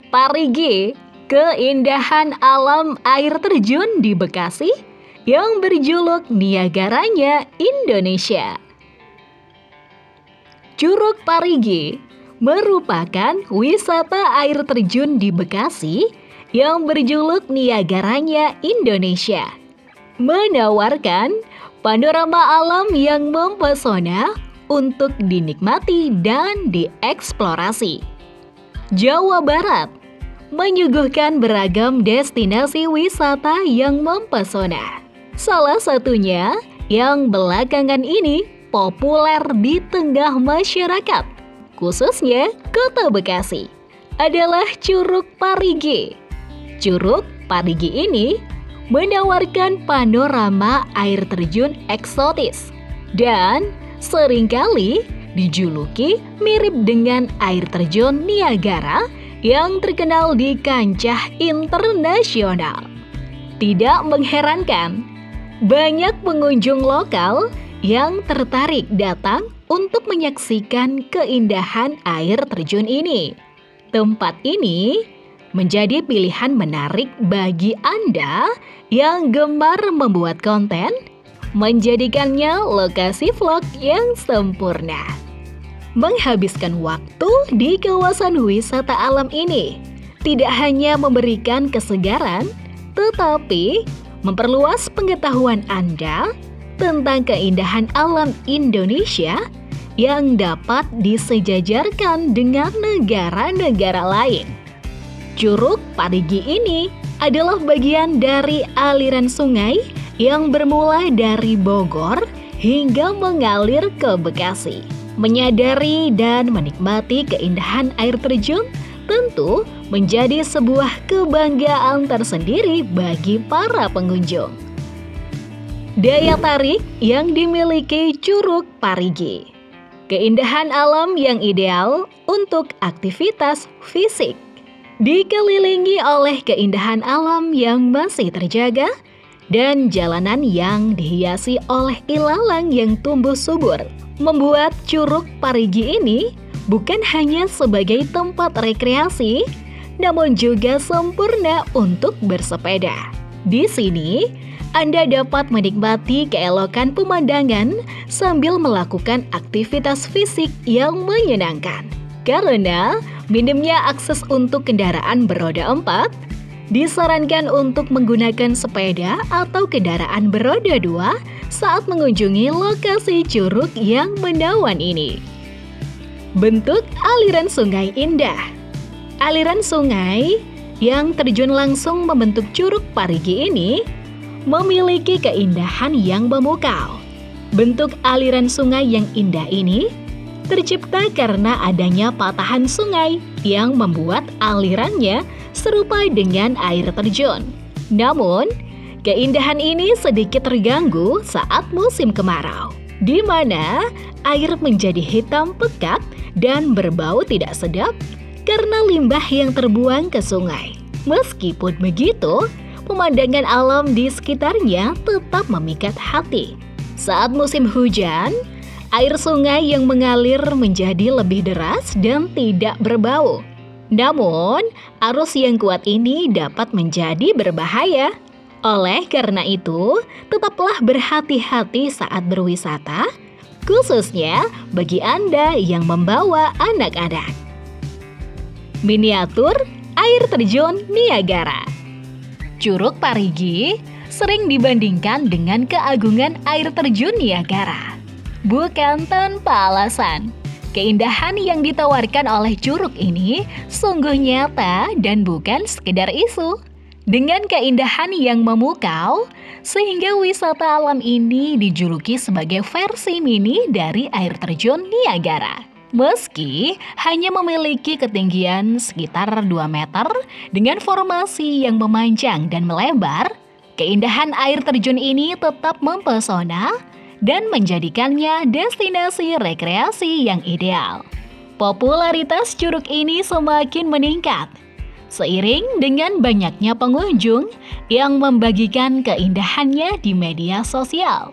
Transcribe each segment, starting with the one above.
Parigi, keindahan alam air terjun di Bekasi yang berjuluk Niagaranya Indonesia. Curug Parigi merupakan wisata air terjun di Bekasi yang berjuluk Niagaranya Indonesia. Menawarkan panorama alam yang mempesona untuk dinikmati dan dieksplorasi. Jawa Barat menyuguhkan beragam destinasi wisata yang mempesona. Salah satunya yang belakangan ini populer di tengah masyarakat, khususnya Kota Bekasi, adalah Curug Parigi. Curug Parigi ini menawarkan panorama air terjun eksotis dan seringkali dijuluki mirip dengan air terjun Niagara yang terkenal di kancah internasional. Tidak mengherankan, banyak pengunjung lokal yang tertarik datang untuk menyaksikan keindahan air terjun ini. Tempat ini menjadi pilihan menarik bagi Anda yang gemar membuat konten, menjadikannya lokasi vlog yang sempurna. Menghabiskan waktu di kawasan wisata alam ini tidak hanya memberikan kesegaran, tetapi memperluas pengetahuan Anda tentang keindahan alam Indonesia yang dapat disejajarkan dengan negara-negara lain. Curug Parigi ini adalah bagian dari aliran sungai yang bermula dari Bogor hingga mengalir ke Bekasi. Menyadari dan menikmati keindahan air terjun tentu menjadi sebuah kebanggaan tersendiri bagi para pengunjung. Daya tarik yang dimiliki Curug Parigi. Keindahan alam yang ideal untuk aktivitas fisik. Dikelilingi oleh keindahan alam yang masih terjaga dan jalanan yang dihiasi oleh ilalang yang tumbuh subur, membuat Curug Parigi ini bukan hanya sebagai tempat rekreasi, namun juga sempurna untuk bersepeda. Di sini, Anda dapat menikmati keelokan pemandangan sambil melakukan aktivitas fisik yang menyenangkan. Karena minimnya akses untuk kendaraan beroda 4, disarankan untuk menggunakan sepeda atau kendaraan beroda 2 saat mengunjungi lokasi curug yang menawan ini. Bentuk aliran sungai indah. Aliran sungai yang terjun langsung membentuk Curug Parigi ini memiliki keindahan yang memukau. Bentuk aliran sungai yang indah ini tercipta karena adanya patahan sungai yang membuat alirannya serupa dengan air terjun. Namun, keindahan ini sedikit terganggu saat musim kemarau, di mana air menjadi hitam pekat dan berbau tidak sedap karena limbah yang terbuang ke sungai. Meskipun begitu, pemandangan alam di sekitarnya tetap memikat hati. Saat musim hujan, air sungai yang mengalir menjadi lebih deras dan tidak berbau. Namun, arus yang kuat ini dapat menjadi berbahaya. Oleh karena itu, tetaplah berhati-hati saat berwisata, khususnya bagi Anda yang membawa anak-anak. Miniatur air terjun Niagara. Curug Parigi sering dibandingkan dengan keagungan air terjun Niagara. Bukan tanpa alasan, keindahan yang ditawarkan oleh curug ini sungguh nyata dan bukan sekedar isu. Dengan keindahan yang memukau, sehingga wisata alam ini dijuluki sebagai versi mini dari air terjun Niagara. Meski hanya memiliki ketinggian sekitar 2 meter dengan formasi yang memanjang dan melebar, keindahan air terjun ini tetap mempesona dan menjadikannya destinasi rekreasi yang ideal. Popularitas curug ini semakin meningkat seiring dengan banyaknya pengunjung yang membagikan keindahannya di media sosial,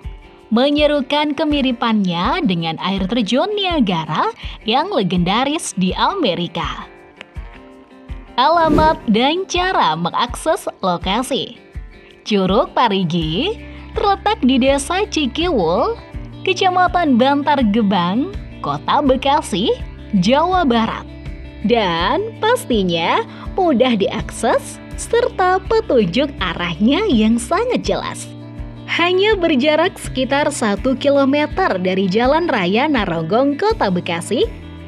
menyerukan kemiripannya dengan air terjun Niagara yang legendaris di Amerika. Alamat dan cara mengakses lokasi. Curug Parigi terletak di Desa Cikiwul, Kecamatan Bantar Gebang, Kota Bekasi, Jawa Barat. Dan pastinya mudah diakses serta petunjuk arahnya yang sangat jelas. Hanya berjarak sekitar 1 km dari Jalan Raya Narogong, Kota Bekasi,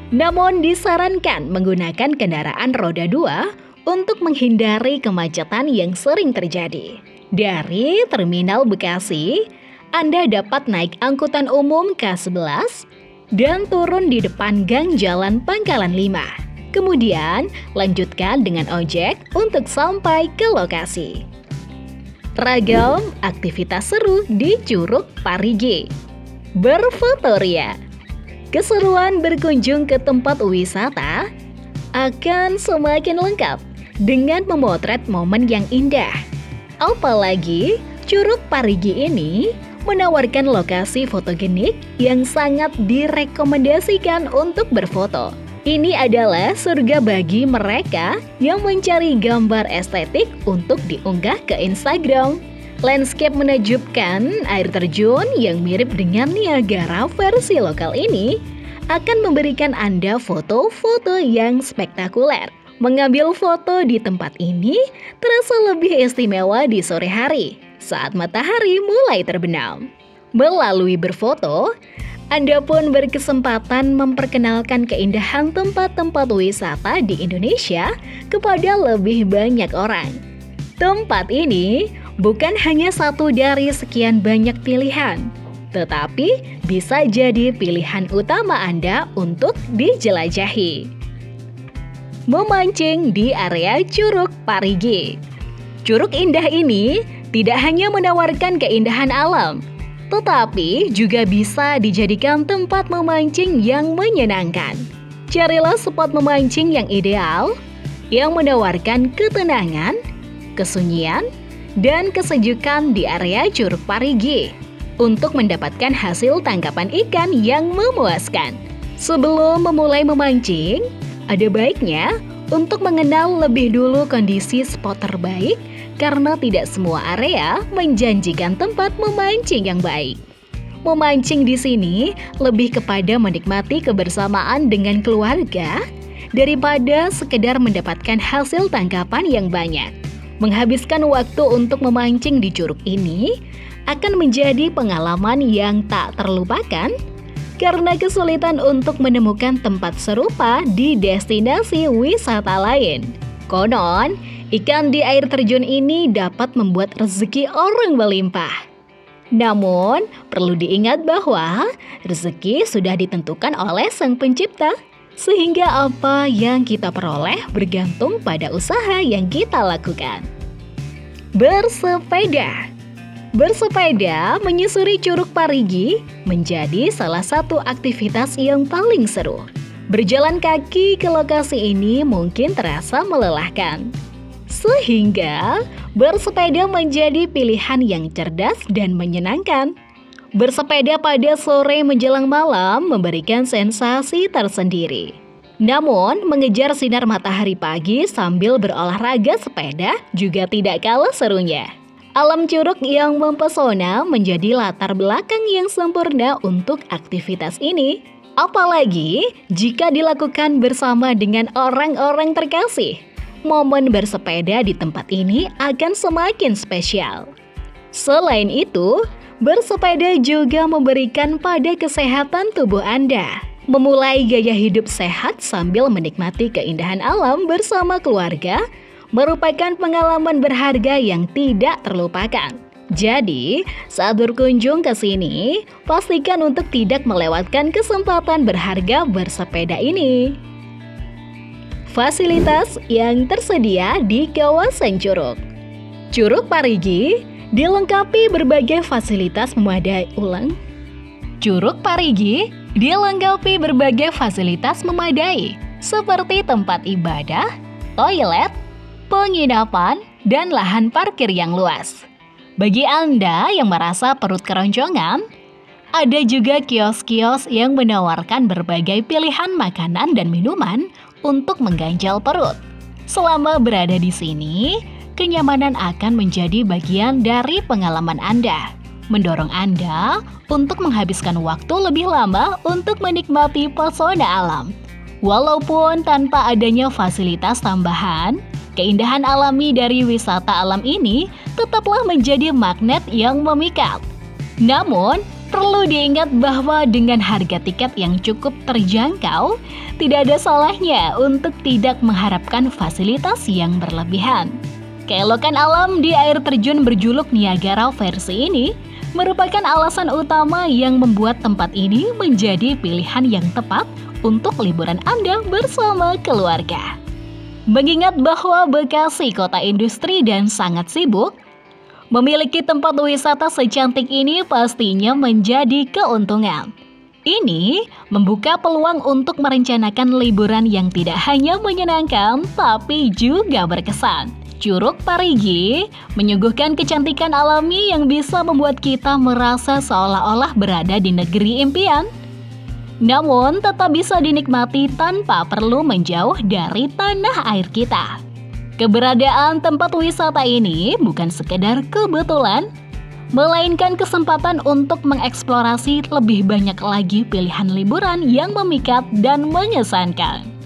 namun disarankan menggunakan kendaraan roda 2 untuk menghindari kemacetan yang sering terjadi. Dari Terminal Bekasi, Anda dapat naik angkutan umum K11 dan turun di depan gang Jalan Pangkalan 5. Kemudian lanjutkan dengan ojek untuk sampai ke lokasi. Ragam aktivitas seru di Curug Parigi. Berfotoria. Keseruan berkunjung ke tempat wisata akan semakin lengkap dengan memotret momen yang indah. Apalagi Curug Parigi ini menawarkan lokasi fotogenik yang sangat direkomendasikan untuk berfoto. Ini adalah surga bagi mereka yang mencari gambar estetik untuk diunggah ke Instagram. Landscape menakjubkan air terjun yang mirip dengan Niagara versi lokal ini akan memberikan Anda foto-foto yang spektakuler. Mengambil foto di tempat ini terasa lebih istimewa di sore hari saat matahari mulai terbenam. Melalui berfoto, Anda pun berkesempatan memperkenalkan keindahan tempat-tempat wisata di Indonesia kepada lebih banyak orang. Tempat ini bukan hanya satu dari sekian banyak pilihan, tetapi bisa jadi pilihan utama Anda untuk dijelajahi. Memancing di area Curug Parigi. Curug indah ini tidak hanya menawarkan keindahan alam, tetapi juga bisa dijadikan tempat memancing yang menyenangkan. Carilah spot memancing yang ideal, yang menawarkan ketenangan, kesunyian, dan kesejukan di area Curug Parigi untuk mendapatkan hasil tangkapan ikan yang memuaskan. Sebelum memulai memancing, ada baiknya untuk mengenal lebih dulu kondisi spot terbaik karena tidak semua area menjanjikan tempat memancing yang baik. Memancing di sini lebih kepada menikmati kebersamaan dengan keluarga daripada sekedar mendapatkan hasil tangkapan yang banyak. Menghabiskan waktu untuk memancing di curug ini akan menjadi pengalaman yang tak terlupakan karena kesulitan untuk menemukan tempat serupa di destinasi wisata lain. Konon, ikan di air terjun ini dapat membuat rezeki orang melimpah. Namun, perlu diingat bahwa rezeki sudah ditentukan oleh Sang Pencipta, sehingga apa yang kita peroleh bergantung pada usaha yang kita lakukan. Bersepeda. Bersepeda menyusuri Curug Parigi menjadi salah satu aktivitas yang paling seru. Berjalan kaki ke lokasi ini mungkin terasa melelahkan, sehingga bersepeda menjadi pilihan yang cerdas dan menyenangkan. Bersepeda pada sore menjelang malam memberikan sensasi tersendiri. Namun, mengejar sinar matahari pagi sambil berolahraga sepeda juga tidak kalah serunya. Alam curug yang mempesona menjadi latar belakang yang sempurna untuk aktivitas ini. Apalagi jika dilakukan bersama dengan orang-orang terkasih. Momen bersepeda di tempat ini akan semakin spesial. Selain itu, bersepeda juga memberikan pada kesehatan tubuh Anda. Memulai gaya hidup sehat sambil menikmati keindahan alam bersama keluarga merupakan pengalaman berharga yang tidak terlupakan. Jadi, saat berkunjung ke sini, pastikan untuk tidak melewatkan kesempatan berharga bersepeda ini. Fasilitas yang tersedia di kawasan Curug. Curug Parigi dilengkapi berbagai fasilitas memadai. Curug Parigi dilengkapi berbagai fasilitas memadai, seperti tempat ibadah, toilet, penginapan, dan lahan parkir yang luas. Bagi Anda yang merasa perut keroncongan, ada juga kios-kios yang menawarkan berbagai pilihan makanan dan minuman untuk mengganjal perut. Selama berada di sini, kenyamanan akan menjadi bagian dari pengalaman Anda, mendorong Anda untuk menghabiskan waktu lebih lama untuk menikmati pesona alam. Walaupun tanpa adanya fasilitas tambahan, keindahan alami dari wisata alam ini tetaplah menjadi magnet yang memikat. Namun, perlu diingat bahwa dengan harga tiket yang cukup terjangkau, tidak ada salahnya untuk tidak mengharapkan fasilitas yang berlebihan. Keelokan alam di air terjun berjuluk Niagara versi ini merupakan alasan utama yang membuat tempat ini menjadi pilihan yang tepat untuk liburan Anda bersama keluarga. Mengingat bahwa Bekasi kota industri dan sangat sibuk, memiliki tempat wisata secantik ini pastinya menjadi keuntungan. Ini membuka peluang untuk merencanakan liburan yang tidak hanya menyenangkan, tapi juga berkesan. Curug Parigi menyuguhkan kecantikan alami yang bisa membuat kita merasa seolah-olah berada di negeri impian. Namun tetap bisa dinikmati tanpa perlu menjauh dari tanah air kita. Keberadaan tempat wisata ini bukan sekedar kebetulan, melainkan kesempatan untuk mengeksplorasi lebih banyak lagi pilihan liburan yang memikat dan mengesankan.